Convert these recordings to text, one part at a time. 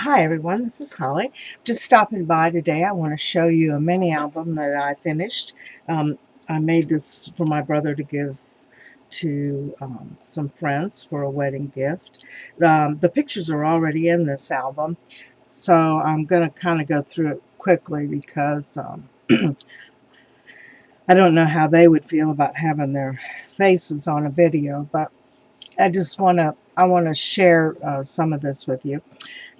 Hi everyone, this is Holly. Just stopping by today. I want to show you a mini album that I finished. Um, I made this for my brother to give to some friends for a wedding gift. The pictures are already in this album, so I'm going to kind of go through it quickly because I don't know how they would feel about having their faces on a video, but I want to share some of this with you.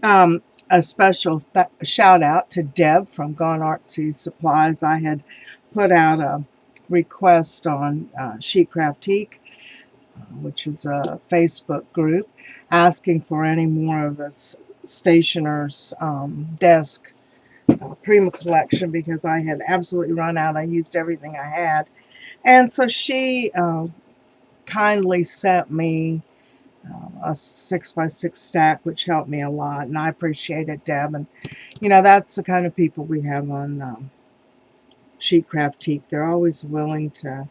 Um, a special shout out to Deb from Gone Artsy Supplies. I had put out a request on Sheet Craftique, which is a Facebook group, asking for any more of this stationer's desk Prima collection because I had absolutely run out. I used everything I had. And so she kindly sent me a 6x6 stack, which helped me a lot, and I appreciate it, Deb. And that's the kind of people we have on Sheet Craftique. They're always willing to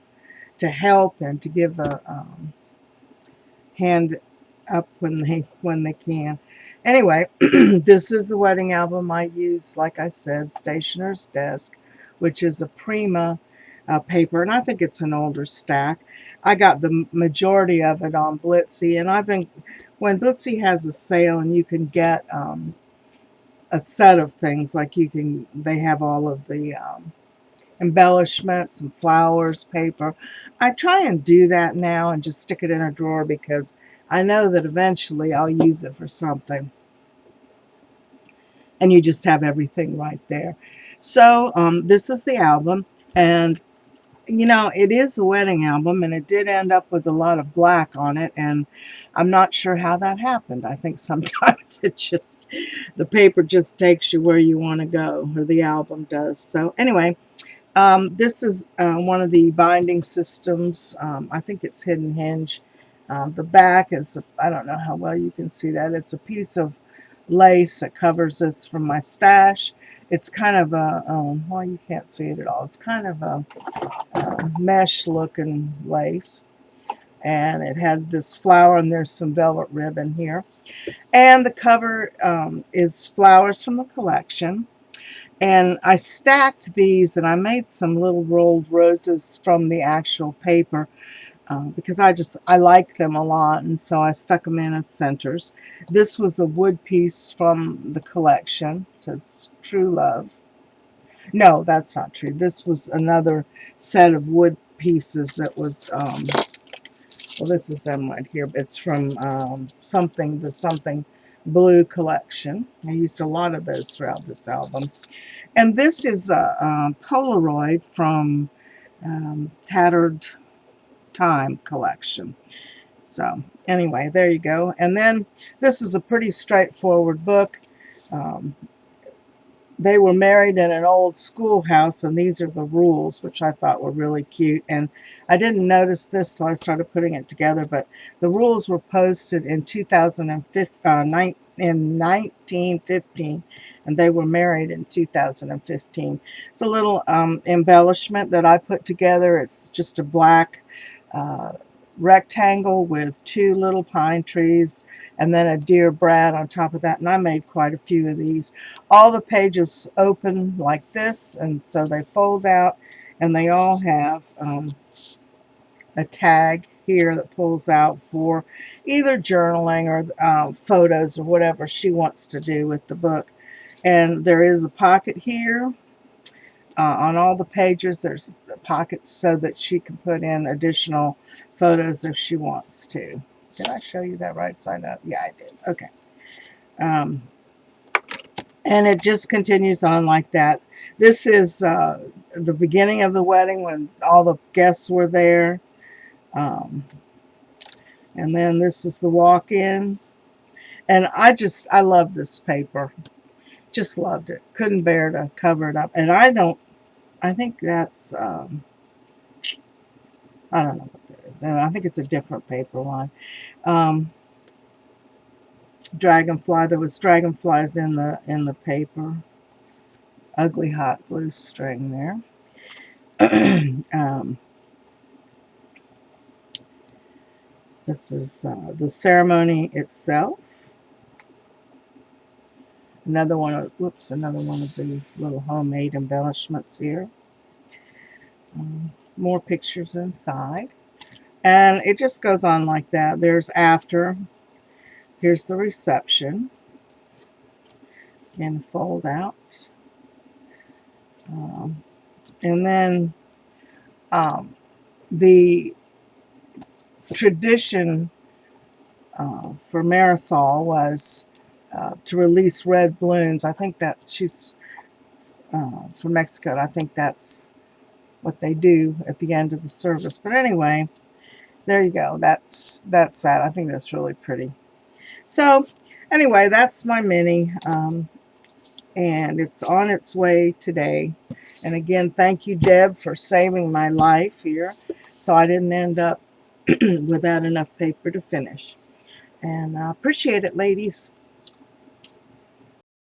help and to give a hand up when they can. Anyway, this is a wedding album I use, like I said, Stationer's Desk, which is a Prima paper, and I think it's an older stack. I got the majority of it on Blitsy, and when Blitsy has a sale and you can get a set of things, like they have all of the embellishments and flowers, paper. I try and do that now and just stick it in a drawer because I know that eventually I'll use it for something. And you just have everything right there. So this is the album, and it is a wedding album, and it did end up with a lot of black on it, and I'm not sure how that happened. I think sometimes the paper just takes you where you want to go, or the album does. So anyway, this is one of the binding systems. I think it's Hidden Hinge. The back is, I don't know how well you can see that. It's a piece of lace that covers this from my stash. It's kind of well, you can't see it at all. It's kind of a mesh looking lace. And it had this flower, and there's some velvet ribbon here. And the cover is flowers from the collection. And I stacked these, and I made some little rolled roses from the actual paper because I like them a lot, and so I stuck them in as centers. This was a wood piece from the collection. It says True Love. No, that's not true. This was another set of wood pieces that was well, this is them right here. It's from the something blue collection. I used a lot of those throughout this album. And this is a Polaroid from Tattered Time collection. So anyway, there you go. And then this is a pretty straightforward book. Um, they were married in an old schoolhouse, and these are the rules, which I thought were really cute. And I didn't notice this till I started putting it together, but the rules were posted in 1915, and they were married in 2015. It's a little embellishment that I put together. It's just a black uh, rectangle with two little pine trees and then a deer Brad on top of that. And I made quite a few of these. All the pages open like this, and so they fold out, and they all have a tag here that pulls out for either journaling or photos or whatever she wants to do with the book. And there is a pocket here. On all the pages, there's pockets so that she can put in additional photos if she wants to. Did I show you that right side up? Yeah, I did. Okay. Um, and it just continues on like that. This is the beginning of the wedding when all the guests were there. Um, and then this is the walk-in. And I love this paper. Just loved it. Couldn't bear to cover it up. And I think that's, I don't know what that is. I think it's a different paper line. Um, Dragonfly. There was dragonflies in the paper. Ugly hot glue string there. um, this is the ceremony itself. Another one of, whoops, another one of the little homemade embellishments here. More pictures inside. And it just goes on like that. There's after. Here's the reception. Again, fold out. And then the tradition for Marisol was to release red balloons. I think that she's from Mexico. And I think that's what they do at the end of the service. But anyway, there you go. That's that. I think that's really pretty. So anyway, that's my mini. And it's on its way today. And again, thank you, Deb, for saving my life here, so I didn't end up without enough paper to finish. And I appreciate it, ladies.